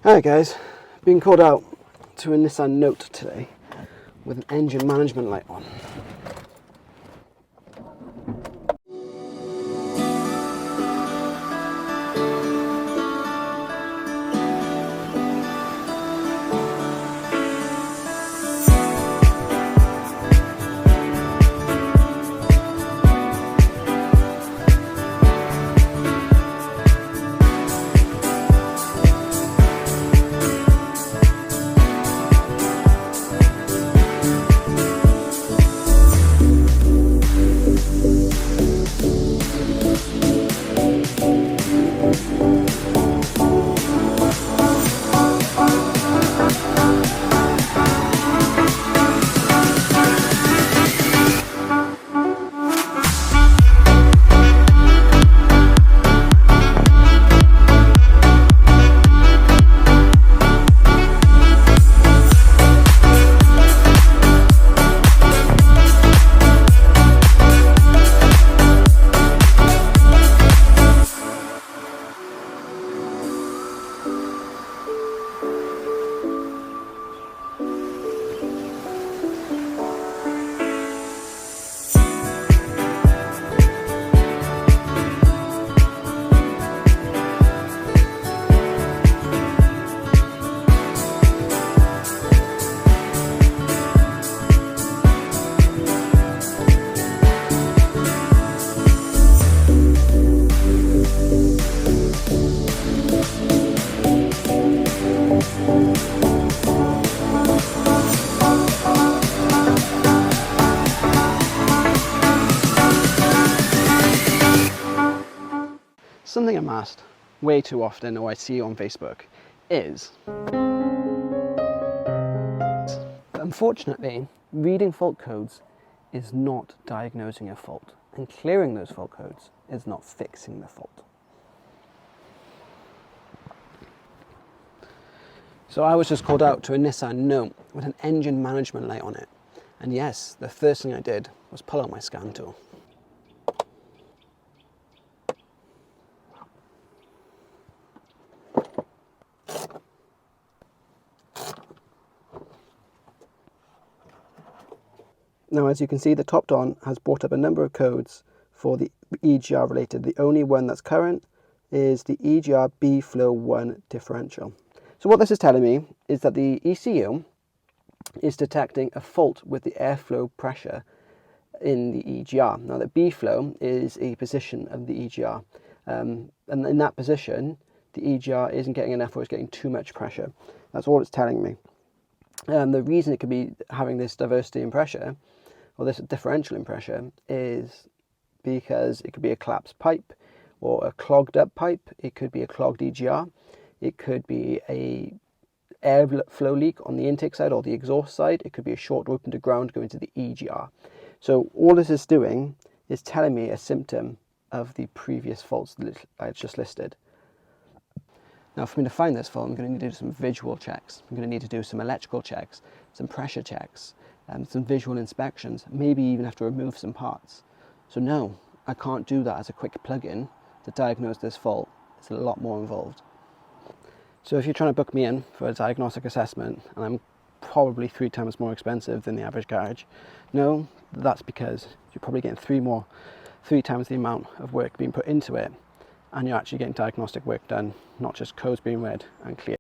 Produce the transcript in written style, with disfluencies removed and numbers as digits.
Hi guys, being called out to a Nissan Note today with an engine management light on. Something I'm asked way too often, or I see on Facebook, is unfortunately, reading fault codes is not diagnosing a fault, and clearing those fault codes is not fixing the fault. So I was just called out to a Nissan Note with an engine management light on it, and yes, the first thing I did was pull out my scan tool. Now, as you can see, the top on has brought up a number of codes for the EGR related. The only one that's current is the EGR B-Flow 1 differential. So what this is telling me is that the ECU is detecting a fault with the airflow pressure in the EGR. Now, the B-Flow is a position of the EGR. And in that position, the EGR isn't getting enough, or it's getting too much pressure. That's all it's telling me. The reason it could be having this diversity in pressure, or this differential in pressure, is because it could be a collapsed pipe or a clogged up pipe. It could be a clogged EGR. It could be a airflow leak on the intake side or the exhaust side. It could be a short open to ground going to the EGR. So all this is doing is telling me a symptom of the previous faults that I just listed. Now, for me to find this fault, I'm going to need to do some visual checks. I'm going to need to do some electrical checks, some pressure checks, some visual inspections, maybe even have to remove some parts. So no, I can't do that as a quick plug-in to diagnose this fault. It's a lot more involved. So if you're trying to book me in for a diagnostic assessment, and I'm probably 3 times more expensive than the average garage, no, that's because you're probably getting 3 times the amount of work being put into it, and you're actually getting diagnostic work done, not just codes being read and cleared.